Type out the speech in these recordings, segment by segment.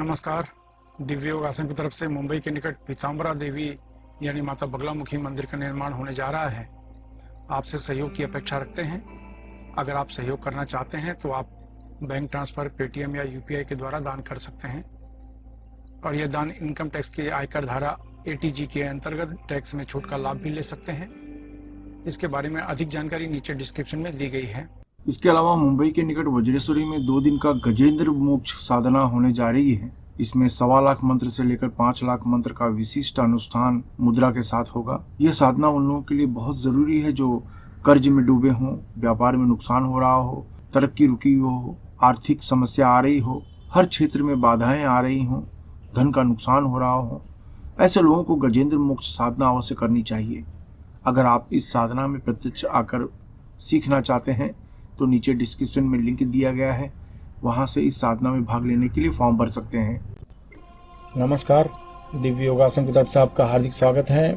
नमस्कार। दिव्य योगासन की तरफ से मुंबई के निकट पीताम्बरा देवी यानी माता बगलामुखी मंदिर का निर्माण होने जा रहा है। आपसे सहयोग की अपेक्षा रखते हैं। अगर आप सहयोग करना चाहते हैं तो आप बैंक ट्रांसफर, पेटीएम या यूपीआई के द्वारा दान कर सकते हैं और यह दान इनकम टैक्स के आयकर धारा एटीजी के अंतर्गत टैक्स में छूट का लाभ भी ले सकते हैं। इसके बारे में अधिक जानकारी नीचे डिस्क्रिप्शन में दी गई है। इसके अलावा मुंबई के निकट वज्रेश्वरी में 2 दिन का गजेंद्र मोक्ष साधना होने जा रही है। इसमें 1.25 लाख मंत्र से लेकर 5 लाख मंत्र का विशिष्ट अनुष्ठान मुद्रा के साथ होगा। यह साधना उन लोगों के लिए बहुत जरूरी है जो कर्ज में डूबे हों, व्यापार में नुकसान हो रहा हो, तरक्की रुकी हो, आर्थिक समस्या आ रही हो, हर क्षेत्र में बाधाएं आ रही हों, धन का नुकसान हो रहा हो। ऐसे लोगों को गजेंद्र मोक्ष साधना अवश्य करनी चाहिए। अगर आप इस साधना में प्रत्यक्ष आकर सीखना चाहते हैं तो नीचे डिस्क्रिप्शन में लिंक दिया गया है, वहां से इस साधना में भाग लेने के लिए फॉर्म भर सकते हैं। नमस्कार, दिव्य योगासन की तरफ से आपका हार्दिक स्वागत है।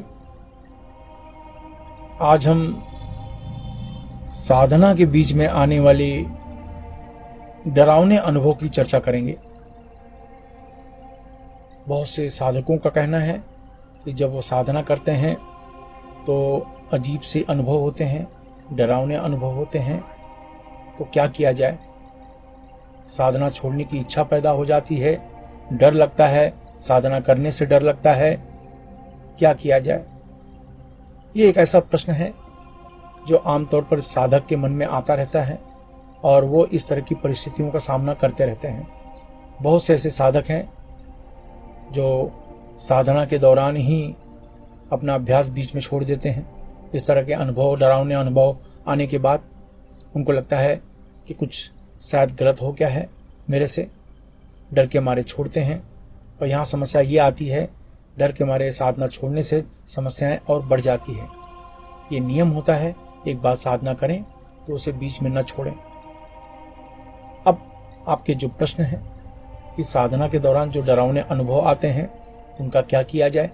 आज हम साधना के बीच में आने वाली डरावने अनुभव की चर्चा करेंगे। बहुत से साधकों का कहना है कि जब वो साधना करते हैं तो अजीब से अनुभव होते हैं, डरावने अनुभव होते हैं। तो क्या किया जाए? साधना छोड़ने की इच्छा पैदा हो जाती है, डर लगता है, साधना करने से डर लगता है। क्या किया जाए? ये एक ऐसा प्रश्न है जो आमतौर पर साधक के मन में आता रहता है और वो इस तरह की परिस्थितियों का सामना करते रहते हैं। बहुत से ऐसे साधक हैं जो साधना के दौरान ही अपना अभ्यास बीच में छोड़ देते हैं। इस तरह के अनुभव, डरावने अनुभव आने के बाद उनको लगता है कि कुछ शायद गलत हो गया है मेरे से, डर के मारे छोड़ते हैं। और यहाँ समस्या ये आती है, डर के मारे साधना छोड़ने से समस्याएं और बढ़ जाती है। ये नियम होता है, एक बार साधना करें तो उसे बीच में न छोड़ें। अब आपके जो प्रश्न है कि साधना के दौरान जो डरावने अनुभव आते हैं उनका क्या किया जाए,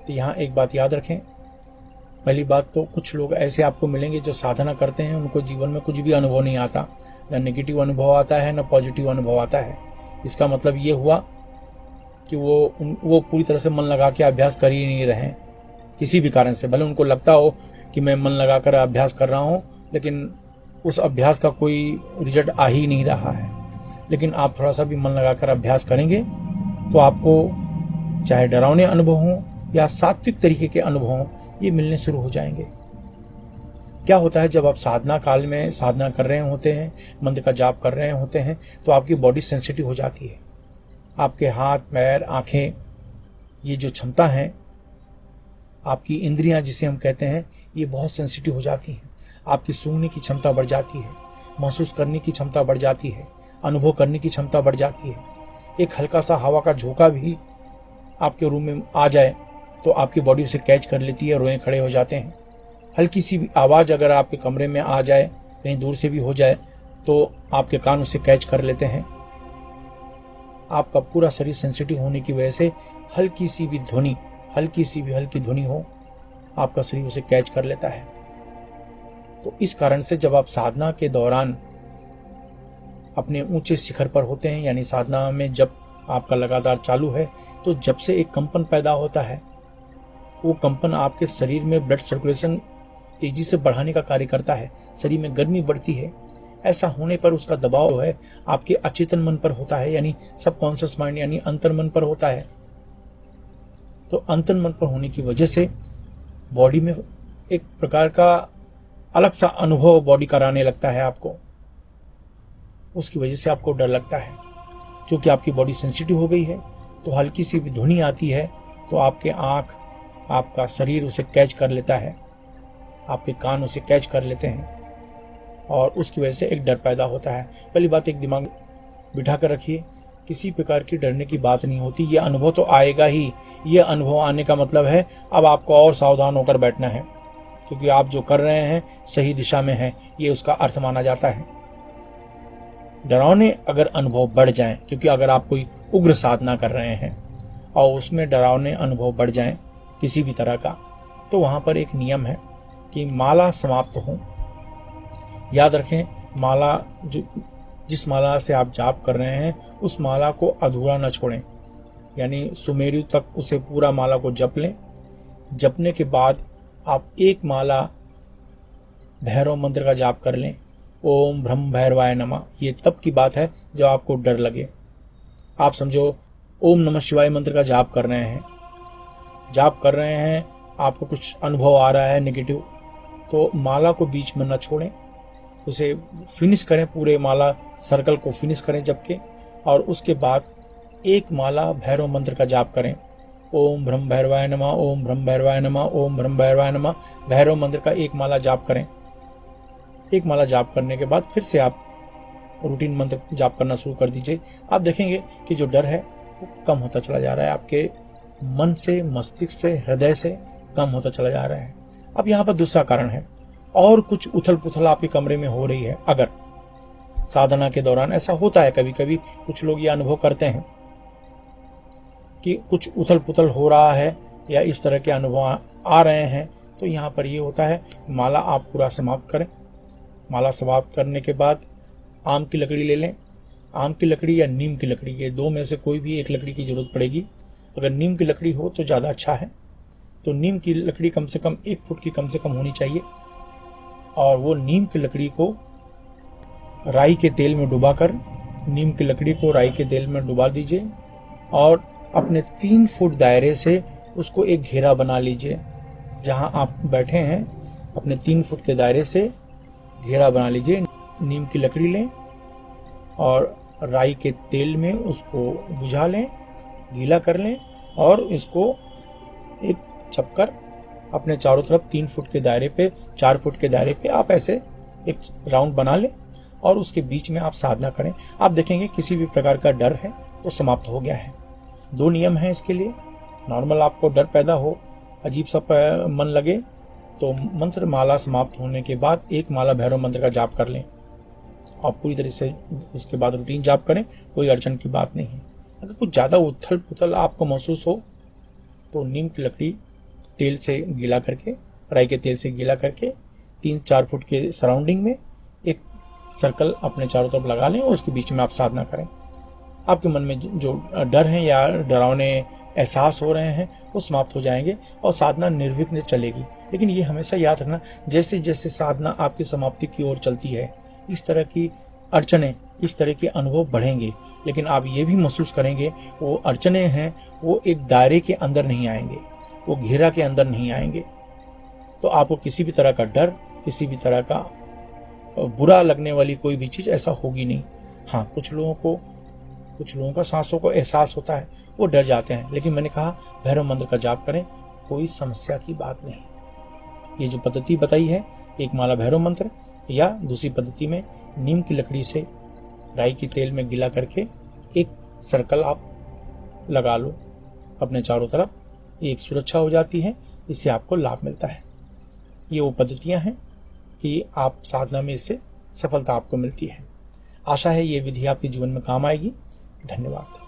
तो यहाँ एक बात याद रखें। पहली बात तो कुछ लोग ऐसे आपको मिलेंगे जो साधना करते हैं, उनको जीवन में कुछ भी अनुभव नहीं आता, न नेगेटिव अनुभव आता है न पॉजिटिव अनुभव आता है। इसका मतलब ये हुआ कि वो पूरी तरह से मन लगा के अभ्यास कर ही नहीं रहे किसी भी कारण से। भले उनको लगता हो कि मैं मन लगा कर अभ्यास कर रहा हूँ, लेकिन उस अभ्यास का कोई रिजल्ट आ ही नहीं रहा है। लेकिन आप थोड़ा सा भी मन लगा कर अभ्यास करेंगे तो आपको चाहे डरावने अनुभव हों या सात्विक तरीके के अनुभव हों, ये मिलने शुरू हो जाएंगे। क्या होता है, जब आप साधना काल में साधना कर रहे होते हैं, मंत्र का जाप कर रहे होते हैं, तो आपकी बॉडी सेंसिटिव हो जाती है। आपके हाथ, पैर, आंखें, ये जो क्षमता है, आपकी इंद्रियां जिसे हम कहते हैं, ये बहुत सेंसिटिव हो जाती हैं। आपकी सूंघने की क्षमता बढ़ जाती है, महसूस करने की क्षमता बढ़ जाती है, अनुभव करने की क्षमता बढ़ जाती है। एक हल्का सा हवा का झोंका भी आपके रूम में आ जाए तो आपकी बॉडी उसे कैच कर लेती है, रोए खड़े हो जाते हैं। हल्की सी भी आवाज़ अगर आपके कमरे में आ जाए, कहीं दूर से भी हो जाए, तो आपके कान उसे कैच कर लेते हैं। आपका पूरा शरीर सेंसिटिव होने की वजह से हल्की सी भी हल्की ध्वनि हो, आपका शरीर उसे कैच कर लेता है। तो इस कारण से जब आप साधना के दौरान अपने ऊंचे शिखर पर होते हैं, यानी साधना में जब आपका लगातार चालू है, तो जब से एक कंपन पैदा होता है, वो कंपन आपके शरीर में ब्लड सर्कुलेशन तेजी से बढ़ाने का कार्य करता है, शरीर में गर्मी बढ़ती है। ऐसा होने पर उसका दबाव जो है आपके अचेतन मन पर होता है, यानी सबकॉन्शियस माइंड यानी अंतर मन पर होता है। तो अंतर मन पर होने की वजह से बॉडी में एक प्रकार का अलग सा अनुभव बॉडी कराने लगता है आपको। उसकी वजह से आपको डर लगता है, क्योंकि आपकी बॉडी सेंसिटिव हो गई है। तो हल्की सी भी ध्वनि आती है तो आपके आँख, आपका शरीर उसे कैच कर लेता है, आपके कान उसे कैच कर लेते हैं और उसकी वजह से एक डर पैदा होता है। पहली बात, एक दिमाग बिठा कर रखिए, किसी प्रकार की डरने की बात नहीं होती। ये अनुभव तो आएगा ही। ये अनुभव आने का मतलब है अब आपको और सावधान होकर बैठना है, क्योंकि आप जो कर रहे हैं सही दिशा में है, ये उसका अर्थ माना जाता है। डरावने अगर अनुभव बढ़ जाएं, क्योंकि अगर आप कोई उग्र साधना कर रहे हैं और उसमें डरावने अनुभव बढ़ जाएं किसी भी तरह का, तो वहाँ पर एक नियम है कि माला समाप्त हो। याद रखें, माला जो जिस माला से आप जाप कर रहे हैं उस माला को अधूरा न छोड़ें, यानी सुमेरु तक उसे पूरा माला को जप लें। जपने के बाद आप एक माला भैरव मंत्र का जाप कर लें, ओम ब्रह्म भैरवाय नमः। ये तब की बात है जब आपको डर लगे। आप समझो ओम नमः शिवाय मंत्र का जाप कर रहे हैं, आपको कुछ अनुभव आ रहा है नेगेटिव, तो माला को बीच में न छोड़ें, उसे फिनिश करें, पूरे माला सर्कल को फिनिश करें जप के, और उसके बाद एक माला भैरव मंत्र का जाप करें, ओम ब्रह्म भैरवाय नमः, ओम ब्रह्म भैरवाय नमः, ओम ब्रह्म भैरवाय नमः। भैरव मंत्र का एक माला जाप करें। एक माला जाप करने के बाद फिर से आप रूटीन मंत्र जाप करना शुरू कर दीजिए। आप देखेंगे कि जो डर है वो कम होता चला जा रहा है, आपके मन से, मस्तिष्क से, हृदय से कम होता चला जा रहा है। अब यहाँ पर दूसरा कारण है, और कुछ उथल पुथल आपके कमरे में हो रही है। अगर साधना के दौरान ऐसा होता है, कभी कभी कुछ लोग ये अनुभव करते हैं कि कुछ उथल पुथल हो रहा है या इस तरह के अनुभव आ रहे हैं, तो यहाँ पर ये होता है, माला आप पूरा समाप्त करें। माला समाप्त करने के बाद आम की लकड़ी ले लें। आम की लकड़ी या नीम की लकड़ी, ये दो में से कोई भी एक लकड़ी की जरूरत पड़ेगी। अगर नीम की लकड़ी हो तो ज़्यादा अच्छा है। तो नीम की लकड़ी कम से कम 1 फुट की कम से कम होनी चाहिए, और वो नीम की लकड़ी को राई के तेल में डुबाकर, नीम की लकड़ी को राई के तेल में डुबा दीजिए, और अपने 3 फुट दायरे से उसको एक घेरा बना लीजिए। जहां आप बैठे हैं अपने 3 फुट के दायरे से घेरा बना लीजिए। नीम की लकड़ी लें और राई के तेल में उसको बुझा लें, गीला कर लें, और इसको एक चक्कर अपने चारों तरफ 3 फुट के दायरे पे, 4 फुट के दायरे पे आप ऐसे एक राउंड बना लें, और उसके बीच में आप साधना करें। आप देखेंगे किसी भी प्रकार का डर है वो समाप्त हो गया है। 2 नियम हैं इसके लिए। नॉर्मल आपको डर पैदा हो, अजीब सा मन लगे, तो मंत्र माला समाप्त होने के बाद एक माला भैरव मंत्र का जाप कर लें, और पूरी तरह से उसके बाद रूटीन जाप करें, कोई अड़चन की बात नहीं है। अगर कुछ ज़्यादा उथल पुथल आपको महसूस हो तो नीम की लकड़ी तेल से गीला करके, राई के तेल से गीला करके 3-4 फुट के सराउंडिंग में एक सर्कल अपने चारों तरफ लगा लें, और उसके बीच में आप साधना करें। आपके मन में जो डर हैं या डरावने एहसास हो रहे हैं वो समाप्त हो जाएंगे, और साधना निर्विघ्न चलेगी। लेकिन ये हमेशा याद रखना, जैसे जैसे साधना आपकी समाप्ति की ओर चलती है, इस तरह की अड़चनें, इस तरह के अनुभव बढ़ेंगे, लेकिन आप ये भी महसूस करेंगे वो अड़चनें हैं वो एक दायरे के अंदर नहीं आएंगे, वो घेरा के अंदर नहीं आएंगे। तो आपको किसी भी तरह का डर, किसी भी तरह का बुरा लगने वाली कोई भी चीज़ ऐसा होगी नहीं। हाँ, कुछ लोगों का सांसों को एहसास होता है, वो डर जाते हैं, लेकिन मैंने कहा भैरव मंत्र का जाप करें, कोई समस्या की बात नहीं। ये जो पद्धति बताई है, एक माला भैरव मंत्र, या दूसरी पद्धति में नीम की लकड़ी से राई की तेल में गीला करके एक सर्कल आप लगा लो अपने चारों तरफ, एक सुरक्षा हो जाती है, इससे आपको लाभ मिलता है। ये वो पद्धतियां हैं कि आप साधना में इससे सफलता आपको मिलती है। आशा है ये विधि आपके जीवन में काम आएगी। धन्यवाद।